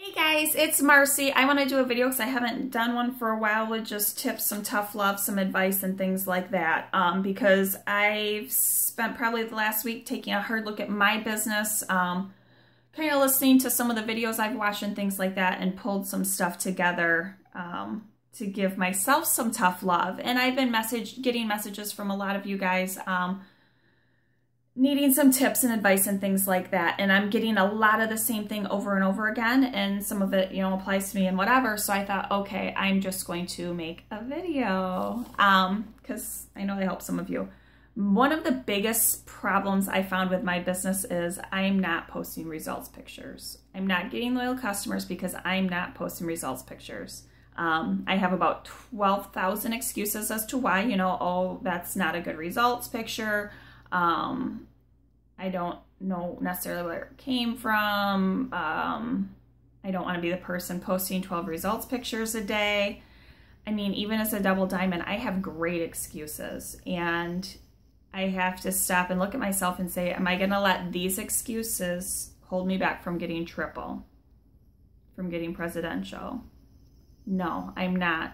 Hey guys, it's Marcy. I want to do a video because I haven't done one for a while with just tips, some tough love, some advice and things like that. Because I've spent probably the last week taking a hard look at my business, kind of listening to some of the videos I've watched and things like that, and pulled some stuff together to give myself some tough love. And I've been getting messages from a lot of you guys needing some tips and advice and things like that. And I'm getting a lot of the same thing over and over again, and some of it, applies to me and whatever. So I thought, okay, I'm just going to make a video because I know I help some of you. One of the biggest problems I found with my business is I'm not posting results pictures. I'm not getting loyal customers because I'm not posting results pictures. I have about 12,000 excuses as to why, oh, that's not a good results picture. I don't know necessarily where it came from. I don't want to be the person posting 12 results pictures a day. I mean, even as a double diamond, I have great excuses, and I have to stop and look at myself and say, am I going to let these excuses hold me back from getting triple, from getting presidential? No, I'm not.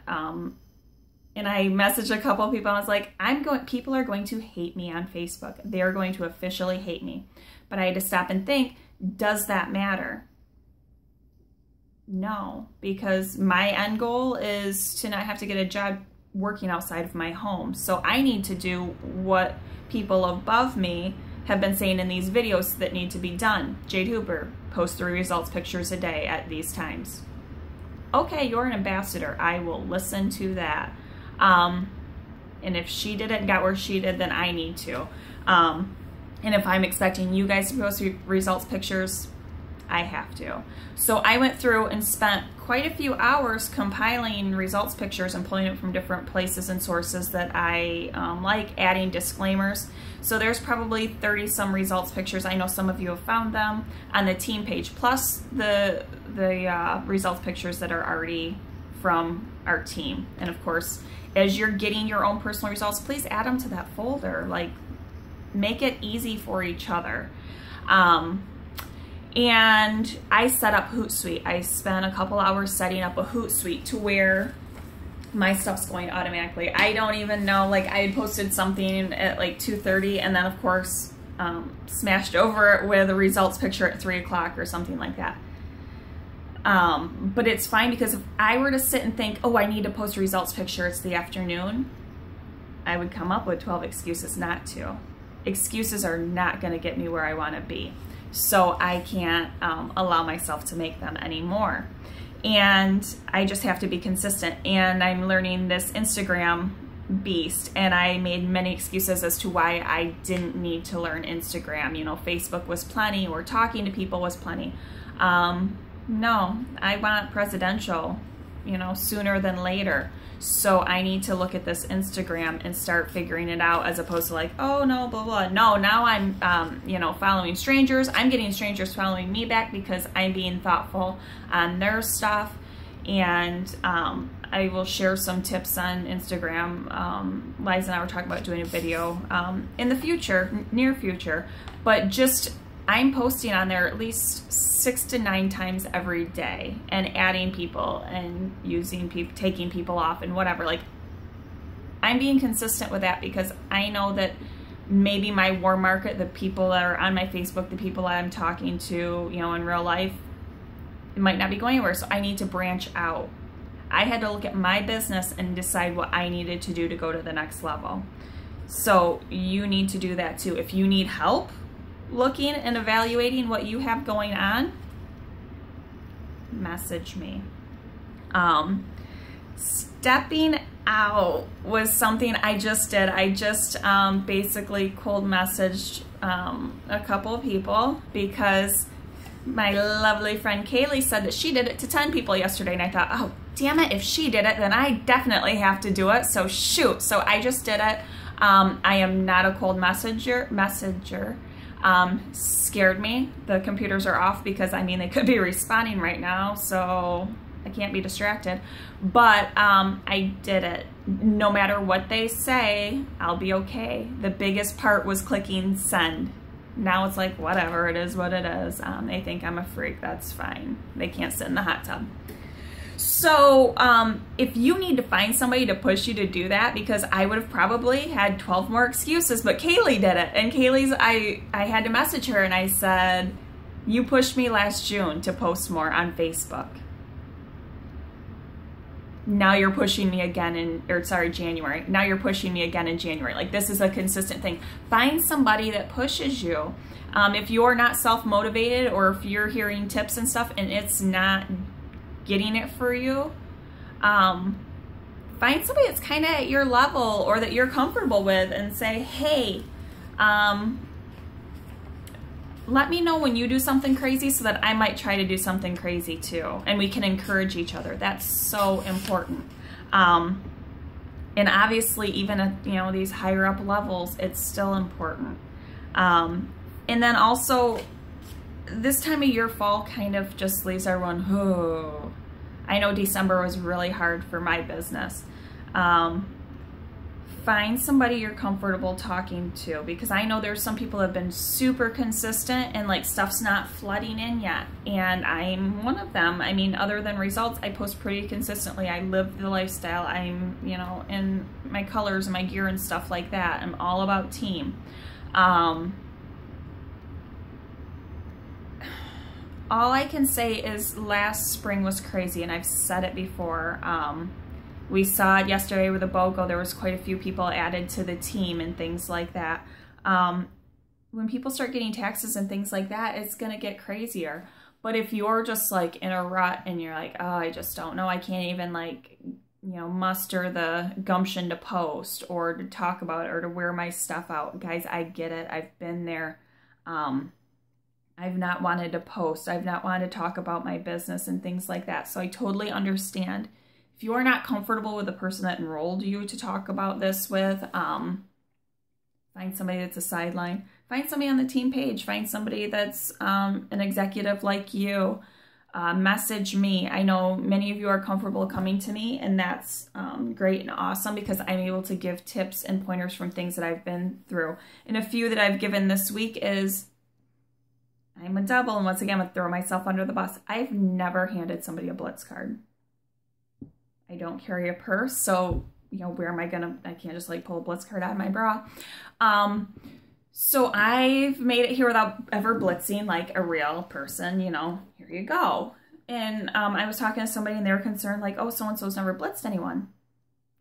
And I messaged a couple of people, and I was like, people are going to hate me on Facebook. They are going to officially hate me. But I had to stop and think, does that matter? No, because my end goal is to not have to get a job working outside of my home. So I need to do what people above me have been saying in these videos that need to be done. Jade Hooper, post 3 results pictures a day at these times. Okay, you're an ambassador. I will listen to that. And if she did it and got where she did, then I need to. And if I'm expecting you guys to post results pictures, I have to. So I went through and spent quite a few hours compiling results pictures and pulling it from different places and sources that I like, adding disclaimers. So there's probably 30 some results pictures. I know some of you have found them on the team page, plus the results pictures that are already from our team. And of course, as you're getting your own personal results, please add them to that folder. Like, make it easy for each other. And I set up Hootsuite. I spent a couple hours setting up a Hootsuite to where my stuff's going automatically. I don't even know, like, I had posted something at like 2:30, and then of course smashed over it with a results picture at 3 o'clock or something like that. But it's fine, because if I were to sit and think, oh, I need to post a results picture, it's the afternoon, I would come up with 12 excuses not to. Excuses are not going to get me where I want to be. So I can't allow myself to make them anymore. And I just have to be consistent. And I'm learning this Instagram beast, and I made many excuses as to why I didn't need to learn Instagram. Facebook was plenty, or talking to people was plenty. No, I want presidential, sooner than later. So I need to look at this Instagram and start figuring it out, as opposed to like, oh no, blah, blah. No, now I'm, following strangers. I'm getting strangers following me back because I'm being thoughtful on their stuff. And I will share some tips on Instagram. Liza and I were talking about doing a video in the future, near future, but just I'm posting on there at least 6 to 9 times every day, and adding people and using people, taking people off and whatever. Like, I'm being consistent with that, because I know that maybe my warm market, the people that are on my Facebook, the people that I'm talking to, in real life, it might not be going anywhere. So I need to branch out. I had to look at my business and decide what I needed to do to go to the next level. So you need to do that too. If you need help looking and evaluating what you have going on, message me. Stepping out was something I just did. I just basically cold messaged a couple of people, because my lovely friend Kaylee said that she did it to 10 people yesterday, and I thought, oh damn it, if she did it, then I definitely have to do it. So shoot. So I just did it. I am not a cold messenger. Scared me. The computers are off, because they could be responding right now, so I can't be distracted. But I did it. No matter what they say, I'll be okay. The biggest part was clicking send. Now it's like, whatever, it is what it is. They think I'm a freak, that's fine. They can't sit in the hot tub. So if you need to find somebody to push you to do that, because I would have probably had 12 more excuses, but Kaylee did it. And I had to message her and I said, you pushed me last June to post more on Facebook. Now you're pushing me again January. Now you're pushing me again in January. Like, this is a consistent thing. Find somebody that pushes you. If you're not self-motivated, or if you're hearing tips and stuff and it's not getting it for you, find somebody that's kind of at your level or that you're comfortable with and say, hey, let me know when you do something crazy so that I might try to do something crazy too. And we can encourage each other. That's so important. And obviously, even at, these higher up levels, it's still important. And then also, this time of year, fall kind of just leaves everyone, oh. I know December was really hard for my business. Find somebody you're comfortable talking to, because I know there's some people that have been super consistent and like stuff's not flooding in yet. And I'm one of them. I mean, other than results, I post pretty consistently. I live the lifestyle. I'm, in my colors and my gear and stuff like that. I'm all about team. All I can say is last spring was crazy, and I've said it before. We saw it yesterday with the BOGO. There was quite a few people added to the team and things like that. When people start getting taxes and things like that, it's going to get crazier. But if you're just like in a rut and you're like, oh, I just don't know, I can't even like, muster the gumption to post or to talk about it or to wear my stuff out. Guys, I get it. I've been there. I've not wanted to post. I've not wanted to talk about my business and things like that. So I totally understand. If you are not comfortable with the person that enrolled you to talk about this with, find somebody that's a sideline. Find somebody on the team page. Find somebody that's an executive like you. Message me. I know many of you are comfortable coming to me, and that's great and awesome, because I'm able to give tips and pointers from things that I've been through. And a few that I've given this week is, I'm a double, and once again, I'm going to throw myself under the bus. I've never handed somebody a Blitz card. I don't carry a purse, so, where am I gonna, I can't just like pull a Blitz card out of my bra. So I've made it here without ever blitzing like a real person, here you go. And I was talking to somebody and they were concerned like, oh, so-and-so's never blitzed anyone.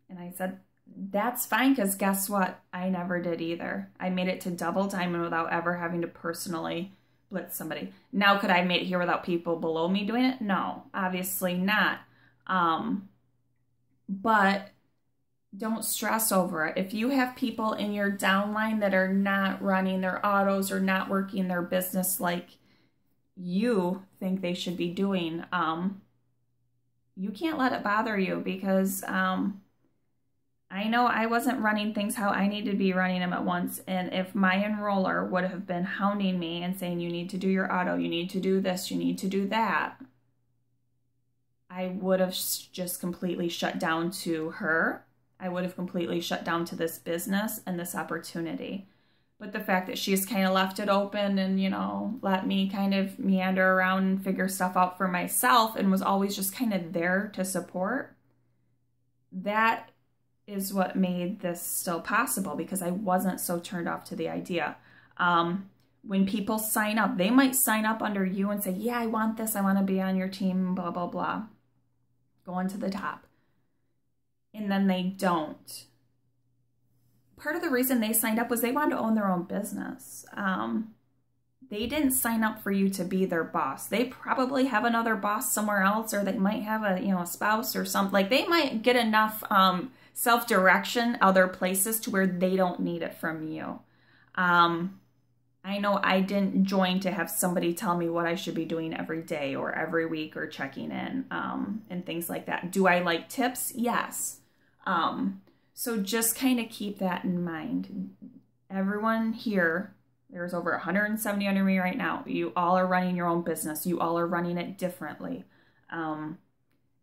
And I said, that's fine, because guess what? I never did either. I made it to double diamond without ever having to personally blitz somebody. Now, could I have made it here without people below me doing it? No, obviously not. But don't stress over it. If you have people in your downline that are not running their autos or not working their business like you think they should be doing, you can't let it bother you, because I know I wasn't running things how I needed to be running them at once. And if my enroller would have been hounding me and saying, you need to do your auto, you need to do this, you need to do that, I would have just completely shut down to her. I would have completely shut down to this business and this opportunity. But the fact that she's kind of left it open and, let me kind of meander around and figure stuff out for myself, and was always just kind of there to support, that is what made this still possible, because I wasn't so turned off to the idea. When people sign up, they might sign up under you and say, yeah, I want this, I want to be on your team, blah, blah, blah. Going to the top. And then they don't. Part of the reason they signed up was they wanted to own their own business. They didn't sign up for you to be their boss. They probably have another boss somewhere else, or they might have a spouse or something. Like, they might get enough self-direction other places to where they don't need it from you. I know I didn't join to have somebody tell me what I should be doing every day or every week or checking in and things like that. Do I like tips? Yes. So just kind of keep that in mind. Everyone here, there's over 170 under me right now. You all are running your own business. You all are running it differently.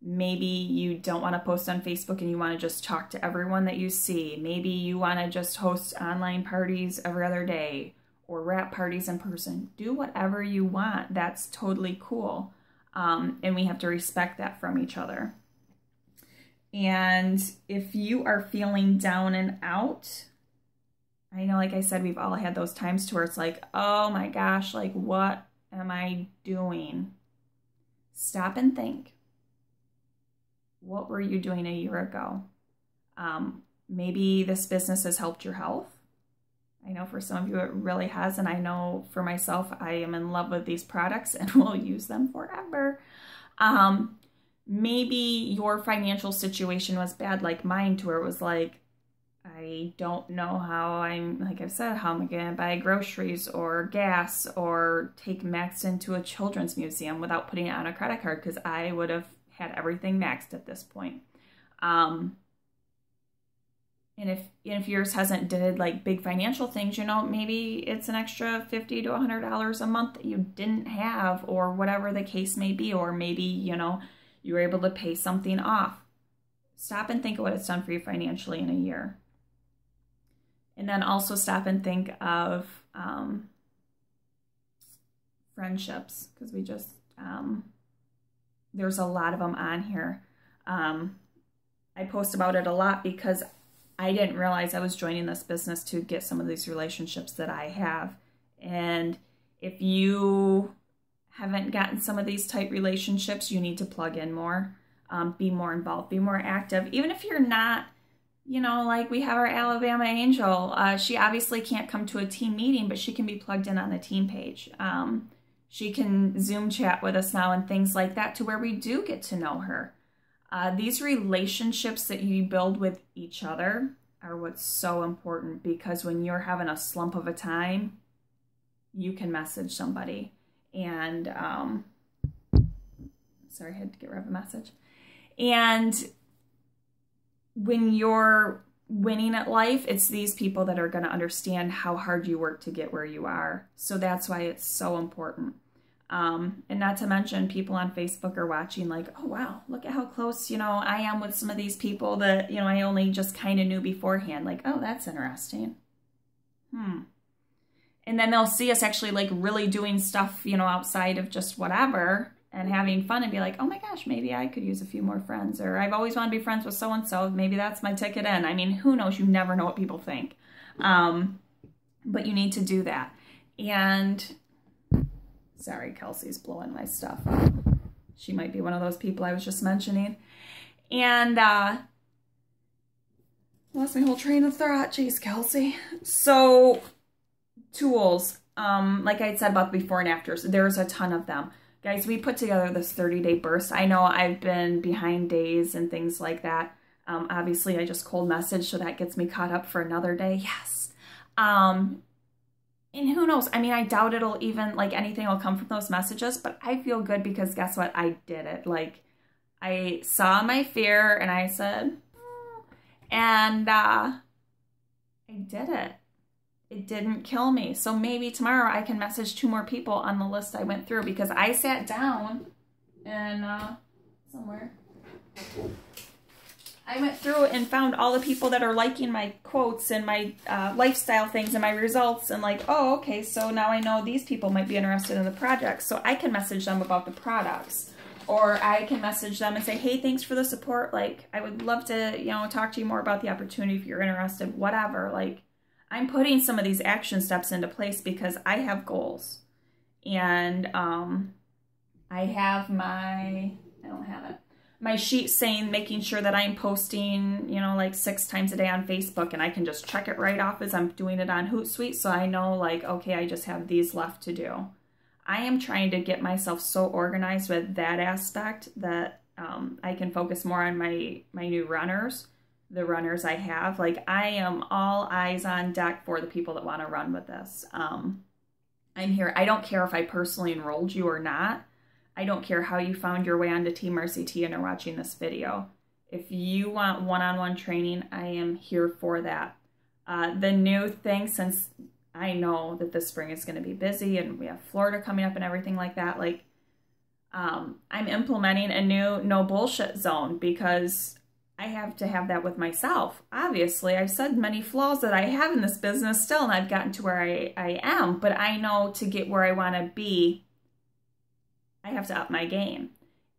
Maybe you don't want to post on Facebook and you want to just talk to everyone that you see. Maybe you want to just host online parties every other day. or wrap parties in person. Do whatever you want. That's totally cool. And we have to respect that from each other. And if you are feeling down and out, I know, like I said, we've all had those times to where it's like, oh my gosh, like, what am I doing? Stop and think. What were you doing a year ago? Maybe this business has helped your health. I know for some of you it really has, and I know for myself, I am in love with these products and will use them forever. Maybe your financial situation was bad like mine, to where it was like, I don't know how like I've said, how am I going to buy groceries or gas or take Max into a children's museum without putting it on a credit card, because I would have had everything maxed at this point. And if yours hasn't did like big financial things, you know, maybe it's an extra $50 to $100 a month that you didn't have, or whatever the case may be, or maybe, you know, you were able to pay something off. Stop and think of what it's done for you financially in a year. And then also stop and think of friendships, because we just, there's a lot of them on here. I post about it a lot because I didn't realize I was joining this business to get some of these relationships that I have. And if you haven't gotten some of these type relationships, you need to plug in more, be more involved, be more active. Even if you're not, you know, like we have our Alabama Angel. She obviously can't come to a team meeting, but she can be plugged in on the team page. She can Zoom chat with us now and things like that, to where we do get to know her. These relationships that you build with each other are what's so important, because when you're having a slump of a time, you can message somebody. And, sorry, I had to get rid of a message. And when you're winning at life, it's these people that are going to understand how hard you work to get where you are. So that's why it's so important. And not to mention, people on Facebook are watching like, oh, wow, look at how close, you know, I am with some of these people that, you know, I only just kind of knew beforehand. Like, oh, that's interesting. And then they'll see us actually like really doing stuff, you know, outside of just whatever and having fun, and be like, oh my gosh, maybe I could use a few more friends, or I've always wanted to be friends with so-and-so. Maybe that's my ticket in. I mean, who knows? You never know what people think. But you need to do that. And sorry, Kelsey's blowing my stuff up. She might be one of those people I was just mentioning. And lost my whole train of thought. Jeez, Kelsey. So tools, like I had said about the before and afters, there's a ton of them. Guys, we put together this 30-day burst. I know I've been behind days and things like that. Obviously, I just cold message, so that gets me caught up for another day. Yes. And who knows? I mean, I doubt it'll even, like, anything will come from those messages, but I feel good because guess what? I did it. Like, I saw my fear and I said, and I did it. It didn't kill me. So maybe tomorrow I can message 2 more people on the list I went through, because I sat down and somewhere I went through and found all the people that are liking my quotes and my lifestyle things and my results, and like, oh, okay, so now I know these people might be interested in the project, so I can message them about the products. Or I can message them and say, hey, thanks for the support. Like, I would love to, you know, talk to you more about the opportunity if you're interested, whatever. Like, I'm putting some of these action steps into place because I have goals. And I have I don't have it, my sheet saying, making sure that I'm posting, you know, like 6 times a day on Facebook, and I can just check it right off as I'm doing it on Hootsuite. So I know, like, okay, I just have these left to do. I am trying to get myself so organized with that aspect that I can focus more on my new runners, the runners I have. Like, I am all eyes on deck for the people that want to run with this. I'm here. I don't care if I personally enrolled you or not. I don't care how you found your way onto Team RCT and are watching this video. If you want one-on-one training, I am here for that. The new thing, since I know that this spring is going to be busy and we have Florida coming up and everything like that, like, I'm implementing a new no bullshit zone, because I have to have that with myself. Obviously, I've said many flaws that I have in this business still, and I've gotten to where I am, but I know to get where I want to be, I have to up my game.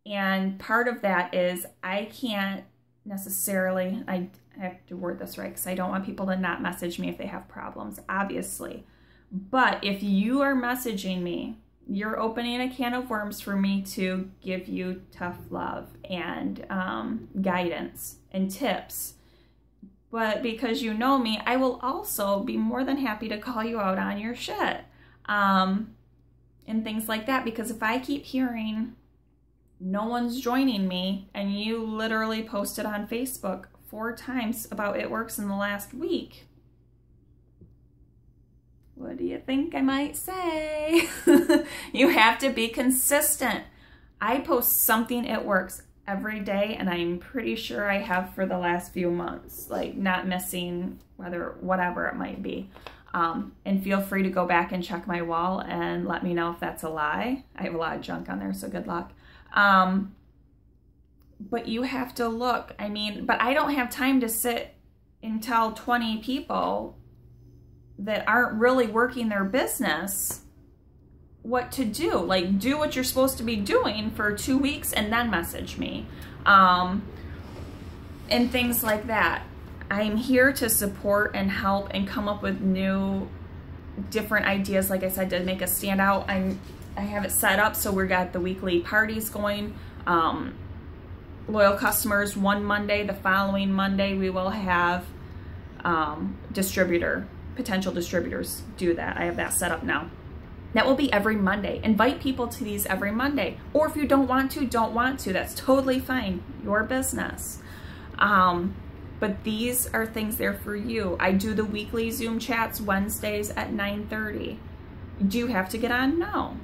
And part of that is I can't necessarily, I have to word this right because I don't want people to not message me if they have problems, obviously. But if you are messaging me, you're opening a can of worms for me to give you tough love and guidance and tips. But because you know me, I will also be more than happy to call you out on your shit and things like that. Because if I keep hearing no one's joining me, and you literally posted on Facebook 4 times about It Works in the last week, what do you think I might say? You have to be consistent. I post something It Works every day, and I'm pretty sure I have for the last few months, like not missing whatever it might be. And feel free to go back and check my wall and let me know if that's a lie. I have a lot of junk on there, so good luck. But you have to look, but I don't have time to sit and tell 20 people that aren't really working their business what to do. Like, do what you're supposed to be doing for 2 weeks and then message me. And things like that. I'm here to support and help and come up with new, different ideas, like I said, to make us stand out. I have it set up so we've got the weekly parties going. Loyal customers, one Monday, the following Monday we will have potential distributors do that. I have that set up now. That will be every Monday. Invite people to these every Monday. Or if you don't want to, don't want to. That's totally fine. Your business. But these are things there for you. I do the weekly Zoom chats Wednesdays at 9:30. Do you have to get on? No.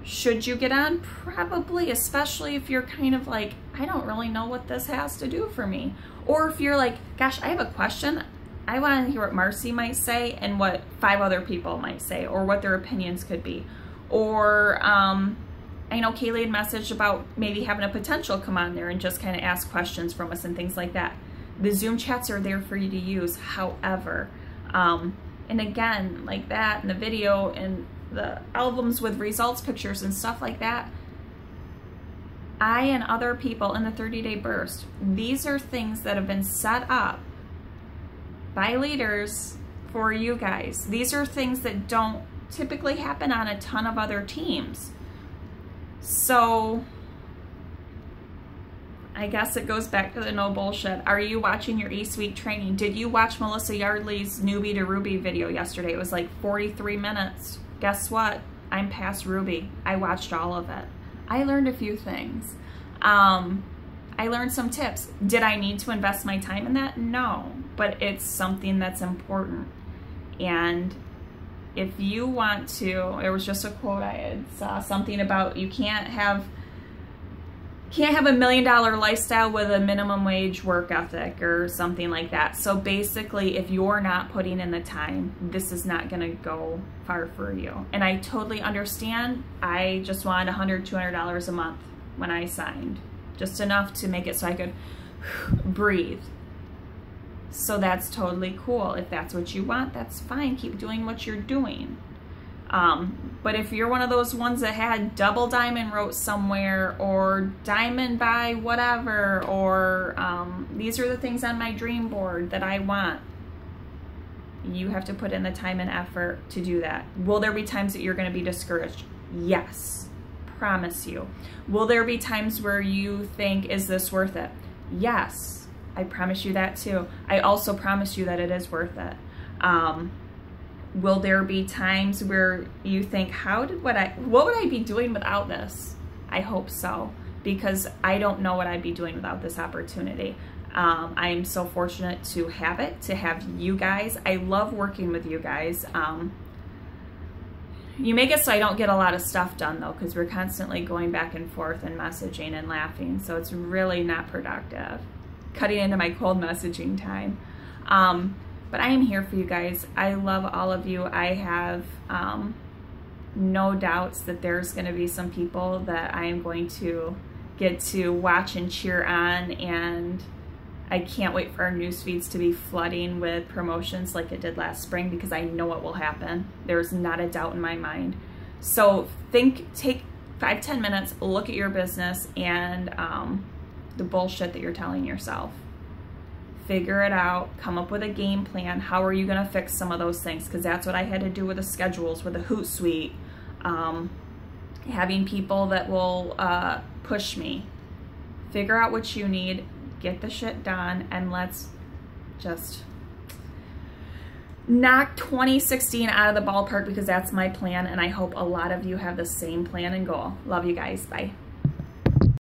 Should you get on? Probably, especially if you're kind of like, I don't really know what this has to do for me. Or if you're like, gosh, I have a question. I want to hear what Marcy might say and what 5 other people might say, or what their opinions could be. Or I know Kaylee had messaged about maybe having a potential come on there and just kind of ask questions from us and things like that. The Zoom chats are there for you to use. However, and again, like that, and the video and the albums with results pictures and stuff like that, I and other people in the 30-day burst, these are things that have been set up by leaders for you guys. These are things that don't typically happen on a ton of other teams. So I guess it goes back to the no bullshit. Are you watching your eSuite training? Did you watch Melissa Yardley's Newbie to Ruby video yesterday? It was like 43 minutes. Guess what? I'm past Ruby. I watched all of it. I learned a few things. I learned some tips. Did I need to invest my time in that? No, but it's something that's important. And if you want to, it was just a quote I had saw, something about you can't have a $1 million lifestyle with a minimum wage work ethic or something like that. So basically, if you're not putting in the time, this is not going to go far for you. And I totally understand. I just wanted $100, $200 a month when I signed, just enough to make it so I could breathe. So that's totally cool. If that's what you want, that's fine. Keep doing what you're doing. But if you're one of those ones that had double diamond wrote somewhere, or diamond by whatever, or these are the things on my dream board that I want, you have to put in the time and effort to do that. Will there be times that you're going to be discouraged? Yes. Promise you. Will there be times where you think, is this worth it? Yes. I promise you that too. I also promise you that it is worth it. Will there be times where you think, what would I be doing without this? I hope so, because I don't know what I'd be doing without this opportunity. I'm so fortunate to have it, to have you guys. I love working with you guys. You make it so I don't get a lot of stuff done though, because we're constantly going back and forth and messaging and laughing, so it's really not productive. Cutting into my cold messaging time. But I am here for you guys. I love all of you. I have no doubts that there's going to be some people that I am going to get to watch and cheer on and I can't wait for our news feeds to be flooding with promotions like it did last spring, because I know it will happen. There's not a doubt in my mind. So take 5-10 minutes, look at your business and the bullshit that you're telling yourself. Figure it out, come up with a game plan. How are you gonna fix some of those things? Because that's what I had to do with the schedules, with the Hootsuite, having people that will push me. Figure out what you need, get the shit done, and let's just knock 2016 out of the ballpark, because that's my plan, and I hope a lot of you have the same plan and goal. Love you guys. Bye.